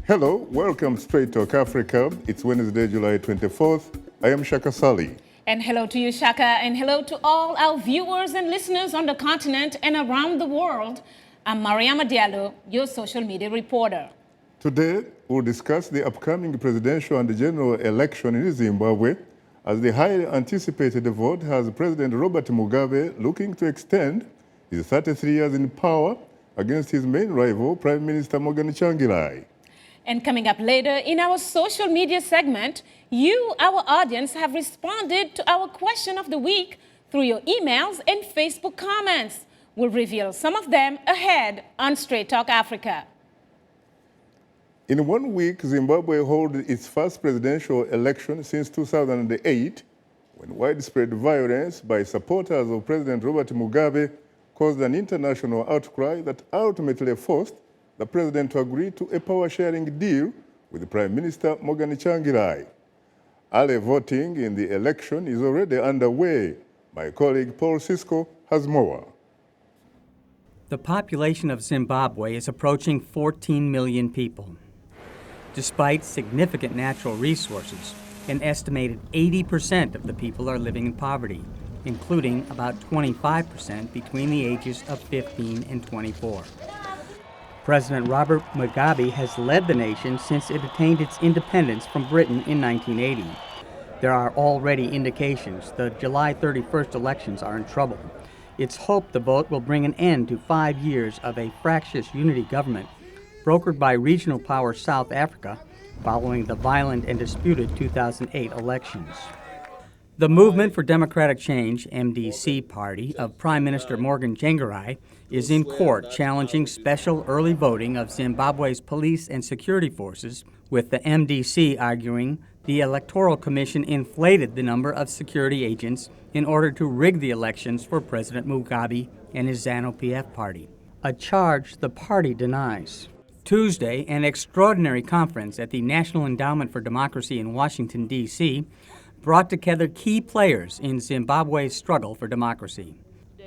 Hello, welcome Straight Talk Africa. It's Wednesday, July 24th. I am Shaka Sali. And hello to you, Shaka, and hello to all our viewers and listeners on the continent and around the world. I'm Mariama Diallo, your social media reporter. Today, we'll discuss the upcoming presidential and general election in Zimbabwe, as the highly anticipated vote has President Robert Mugabe looking to extend his 33 years in power against his main rival, Prime Minister Morgan Tsvangirai. And coming up later in our social media segment, you, our audience, have responded to our question of the week through your emails and Facebook comments. We'll reveal some of them ahead on Straight Talk Africa. In 1 week, Zimbabwe held its first presidential election since 2008, when widespread violence by supporters of President Robert Mugabe caused an international outcry that ultimately forced the president to agree to a power-sharing deal with Prime Minister Morgan Tsvangirai. Early voting in the election is already underway. My colleague Paul Cisco has more. The population of Zimbabwe is approaching 14 million people. Despite significant natural resources, an estimated 80% of the people are living in poverty, including about 25% between the ages of 15 and 24. President Robert Mugabe has led the nation since it attained its independence from Britain in 1980. There are already indications the July 31st elections are in trouble. It's hoped the vote will bring an end to 5 years of a fractious unity government brokered by regional power South Africa following the violent and disputed 2008 elections. The Movement for Democratic Change, MDC party, of Prime Minister Morgan Tsvangirai is in court challenging special early voting of Zimbabwe's police and security forces, with the MDC arguing the Electoral Commission inflated the number of security agents in order to rig the elections for President Mugabe and his ZANU-PF party, a charge the party denies. Tuesday, an extraordinary conference at the National Endowment for Democracy in Washington, D.C., brought together key players in Zimbabwe's struggle for democracy.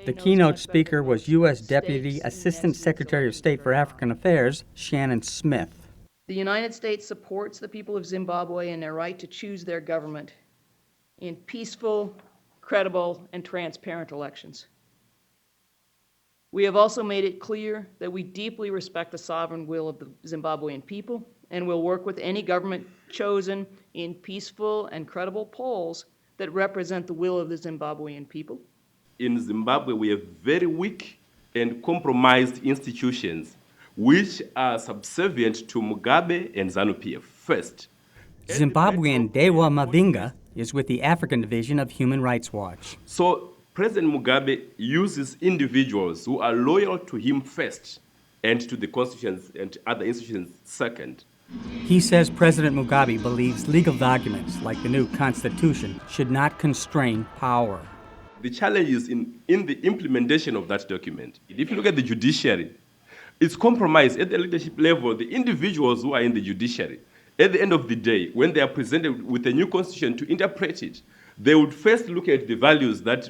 The keynote speaker was U.S. Deputy Assistant Secretary of State for African Affairs, Shannon Smith. The United States supports the people of Zimbabwe in their right to choose their government in peaceful, credible, and transparent elections. We have also made it clear that we deeply respect the sovereign will of the Zimbabwean people and will work with any government chosen in peaceful and credible polls that represent the will of the Zimbabwean people. In Zimbabwe, we have very weak and compromised institutions which are subservient to Mugabe and ZANU-PF. First, Zimbabwean Dewa Mavinga is with the African Division of Human Rights Watch. So President Mugabe uses individuals who are loyal to him first and to the constitutions and other institutions second. He says President Mugabe believes legal documents like the new constitution should not constrain power. The challenge is in the implementation of that document. If you look at the judiciary, it's compromised at the leadership level. The individuals who are in the judiciary, at the end of the day, when they are presented with a new constitution to interpret it, they would first look at the values that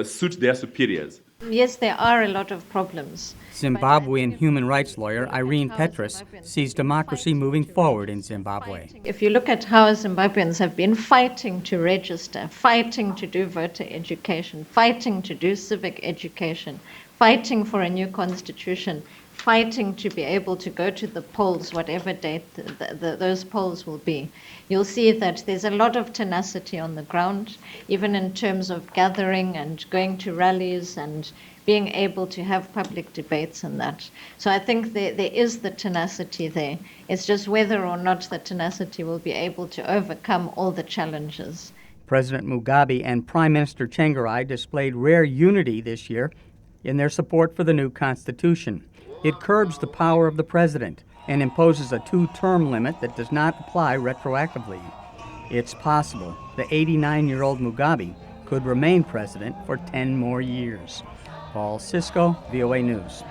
suit their superiors. Yes, there are a lot of problems. Zimbabwean human rights lawyer Irene Petrus sees democracy moving forward in Zimbabwe. If you look at how Zimbabweans have been fighting to register, fighting to do voter education, fighting to do civic education, fighting for a new constitution, fighting to be able to go to the polls, whatever date those polls will be, you'll see that there's a lot of tenacity on the ground, even in terms of gathering and going to rallies and being able to have public debates and that. So I think there is the tenacity there. It's just whether or not the tenacity will be able to overcome all the challenges. President Mugabe and Prime Minister Tsvangirai displayed rare unity this year in their support for the new constitution. It curbs the power of the president and imposes a 2-term limit that does not apply retroactively. It's possible the 89-year-old Mugabe could remain president for 10 more years. Paul Cisco, VOA News.